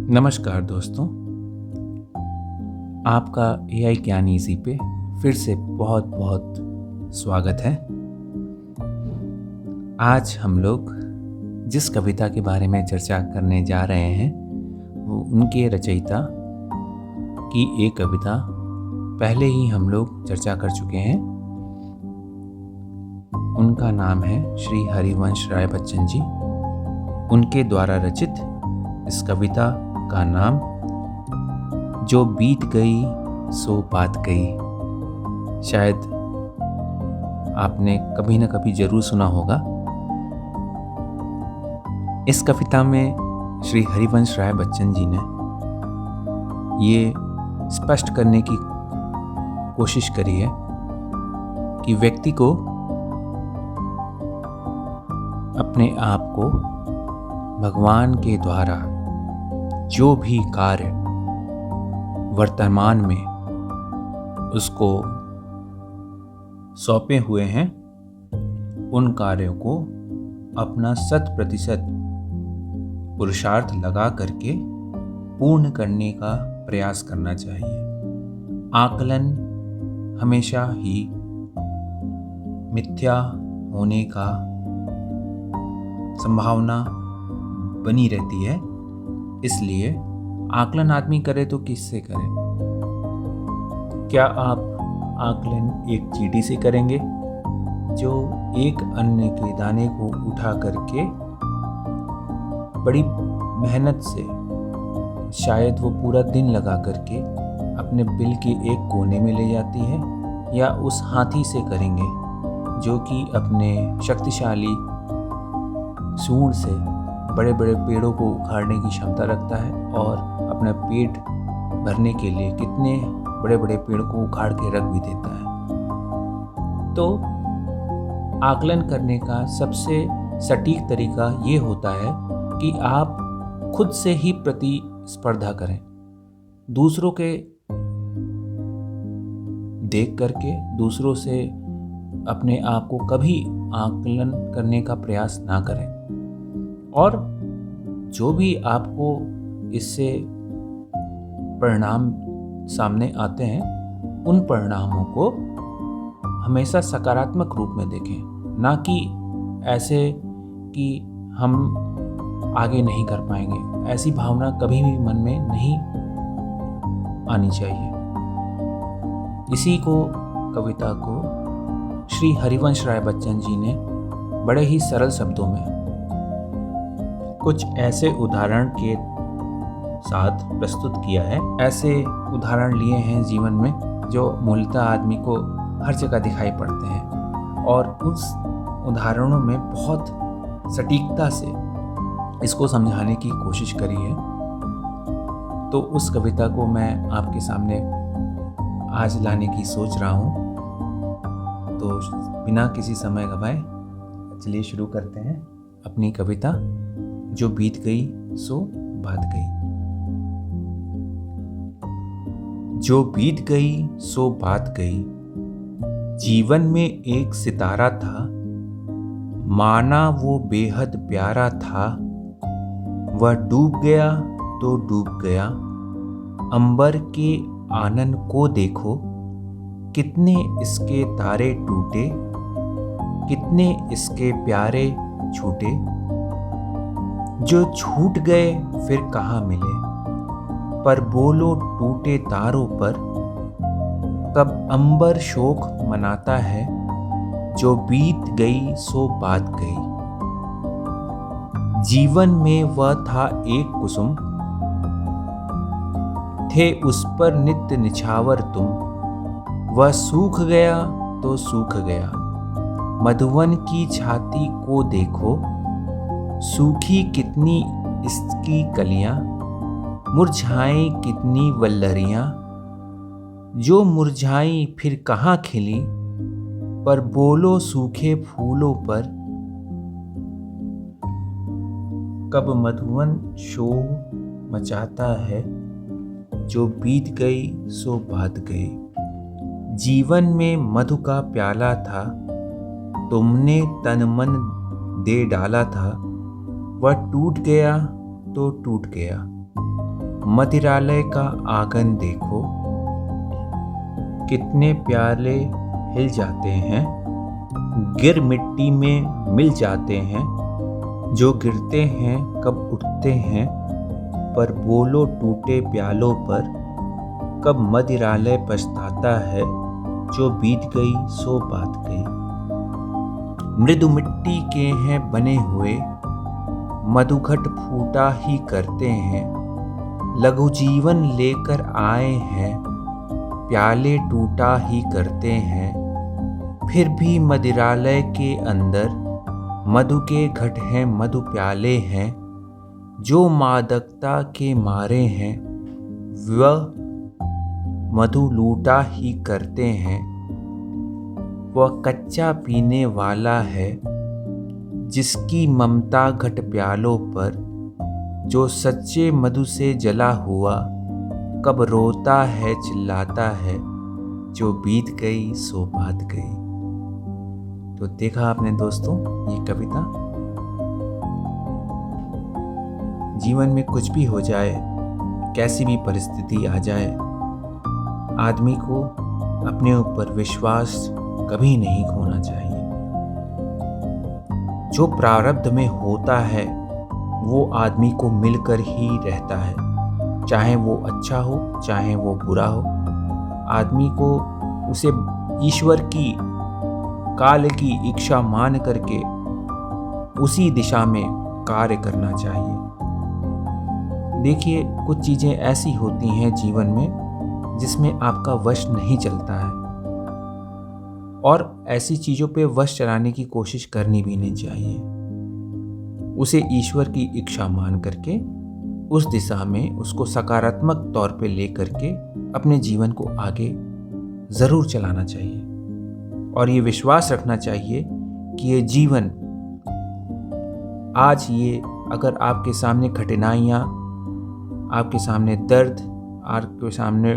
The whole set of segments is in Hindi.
नमस्कार दोस्तों, आपका एआई ज्ञान ईजी पे फिर से बहुत बहुत स्वागत है। आज हम लोग जिस कविता के बारे में चर्चा करने जा रहे हैं वो उनके रचयिता की एक कविता पहले ही हम लोग चर्चा कर चुके हैं। उनका नाम है श्री हरिवंश राय बच्चन जी। उनके द्वारा रचित इस कविता का नाम जो बीत गई सो बात गई। शायद आपने कभी न कभी जरूर सुना होगा। इस कविता में श्री हरिवंश राय बच्चन जी ने ये स्पष्ट करने की कोशिश करी है कि व्यक्ति को अपने आप को भगवान के द्वारा जो भी कार्य वर्तमान में उसको सौंपे हुए हैं उन कार्यों को अपना 100% पुरुषार्थ लगा करके पूर्ण करने का प्रयास करना चाहिए। आकलन हमेशा ही मिथ्या होने का संभावना बनी रहती है, इसलिए आकलन आदमी करे तो किससे करे? क्या आप आकलन एक चींटी से करेंगे जो एक अन्न के दाने को उठा करके बड़ी मेहनत से शायद वो पूरा दिन लगा करके अपने बिल के एक कोने में ले जाती है, या उस हाथी से करेंगे जो कि अपने शक्तिशाली सूंड से बड़े बड़े पेड़ों को उखाड़ने की क्षमता रखता है और अपना पेट भरने के लिए कितने बड़े बड़े पेड़ को उखाड़ के रख भी देता है। तो आकलन करने का सबसे सटीक तरीका ये होता है कि आप खुद से ही प्रतिस्पर्धा करें। दूसरों के देख करके दूसरों से अपने आप को कभी आकलन करने का प्रयास ना करें, और जो भी आपको इससे परिणाम सामने आते हैं उन परिणामों को हमेशा सकारात्मक रूप में देखें, ना कि ऐसे कि हम आगे नहीं कर पाएंगे। ऐसी भावना कभी भी मन में नहीं आनी चाहिए। इसी को कविता को श्री हरिवंश राय बच्चन जी ने बड़े ही सरल शब्दों में कुछ ऐसे उदाहरण के साथ प्रस्तुत किया है। ऐसे उदाहरण लिए हैं जीवन में जो मूलतः आदमी को हर जगह दिखाई पड़ते हैं, और उस उदाहरणों में बहुत सटीकता से इसको समझाने की कोशिश करी है। तो उस कविता को मैं आपके सामने आज लाने की सोच रहा हूँ। तो बिना किसी समय गवाए चलिए शुरू करते हैं अपनी कविता जो बीत गई सो बात गई। जो बीत गई सो बात गई, जीवन में एक सितारा था, माना वो बेहद प्यारा था। वह डूब गया तो डूब गया, अंबर के आनन को देखो, कितने इसके तारे टूटे, कितने इसके प्यारे छूटे। जो छूट गए फिर कहाँ मिले, पर बोलो टूटे तारों पर, कब अंबर शोक मनाता है, जो बीत गई सो बात गई। जीवन में वह था एक कुसुम, थे उस पर नित्य निछावर तुम। वह सूख गया तो सूख गया, मधुवन की छाती को देखो, सूखी कितनी इसकी कलियां, मुरझाई कितनी वल्लरियां। जो मुरझाई फिर कहाँ खिली, पर बोलो सूखे फूलों पर, कब मधुवन शोर मचाता है, जो बीत गई सो बात गई। जीवन में मधु का प्याला था, तुमने तन मन दे डाला था। वह टूट गया तो टूट गया, मदिरालय का आंगन देखो, कितने प्याले हिल जाते हैं, गिर मिट्टी में मिल जाते हैं, जो गिरते हैं कब उठते हैं, पर बोलो टूटे प्यालों पर, कब मदिरालय पछताता है, जो बीत गई सो बात गई। मृदु मिट्टी के हैं बने हुए, मधुघट फूटा ही करते हैं, लघु जीवन लेकर आए हैं, प्याले टूटा ही करते हैं, फिर भी मदिरालय के अंदर मधु के घट हैं, मधु प्याले हैं, जो मादकता के मारे हैं, वह मधु लूटा ही करते हैं। वह कच्चा पीने वाला है, जिसकी ममता घट प्यालों पर, जो सच्चे मधु से जला हुआ, कब रोता है चिल्लाता है, जो बीत गई सो बात गई। तो देखा आपने दोस्तों ये कविता। जीवन में कुछ भी हो जाए, कैसी भी परिस्थिति आ जाए, आदमी को अपने ऊपर विश्वास कभी नहीं खोना चाहिए। जो प्रारब्ध में होता है वो आदमी को मिलकर ही रहता है, चाहे वो अच्छा हो चाहे वो बुरा हो। आदमी को उसे ईश्वर की काल की इच्छा मान करके उसी दिशा में कार्य करना चाहिए। देखिए, कुछ चीज़ें ऐसी होती हैं जीवन में जिसमें आपका वश नहीं चलता है, और ऐसी चीज़ों पे वश चलाने की कोशिश करनी भी नहीं चाहिए। उसे ईश्वर की इच्छा मान करके उस दिशा में उसको सकारात्मक तौर पे ले करके अपने जीवन को आगे ज़रूर चलाना चाहिए, और ये विश्वास रखना चाहिए कि ये जीवन आज ये अगर आपके सामने कठिनाइयाँ, आपके सामने दर्द, आपके सामने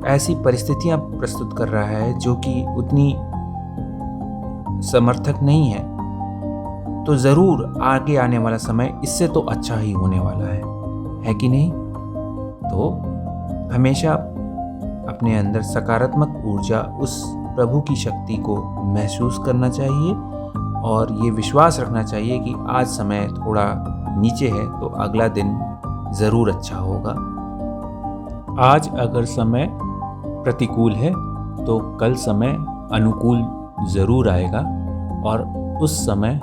ऐसी परिस्थितियाँ प्रस्तुत कर रहा है जो कि उतनी समर्थक नहीं है, तो ज़रूर आगे आने वाला समय इससे तो अच्छा ही होने वाला है कि नहीं? तो हमेशा अपने अंदर सकारात्मक ऊर्जा, उस प्रभु की शक्ति को महसूस करना चाहिए, और ये विश्वास रखना चाहिए कि आज समय थोड़ा नीचे है तो अगला दिन ज़रूर अच्छा होगा। आज अगर समय प्रतिकूल है तो कल समय अनुकूल ज़रूर आएगा, और उस समय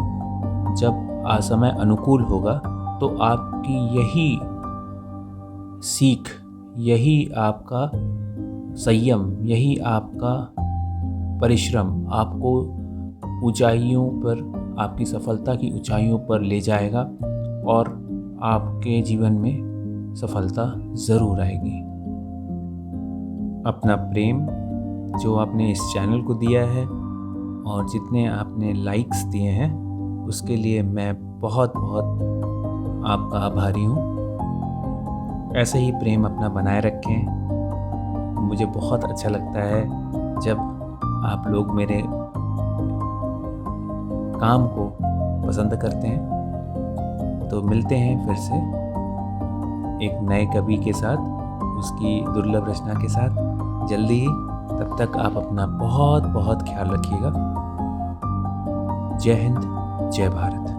जब समय अनुकूल होगा तो आपकी यही सीख, यही आपका संयम, यही आपका परिश्रम आपको ऊंचाइयों पर, आपकी सफलता की ऊंचाइयों पर ले जाएगा, और आपके जीवन में सफलता ज़रूर आएगी। अपना प्रेम जो आपने इस चैनल को दिया है और जितने आपने लाइक्स दिए हैं उसके लिए मैं बहुत बहुत आपका आभारी हूँ। ऐसे ही प्रेम अपना बनाए रखें। मुझे बहुत अच्छा लगता है जब आप लोग मेरे काम को पसंद करते हैं। तो मिलते हैं फिर से एक नए कवि के साथ, उसकी दुर्लभ रचना के साथ जल्दी ही। तब तक आप अपना बहुत बहुत ख्याल रखिएगा। जय हिंद, जय भारत।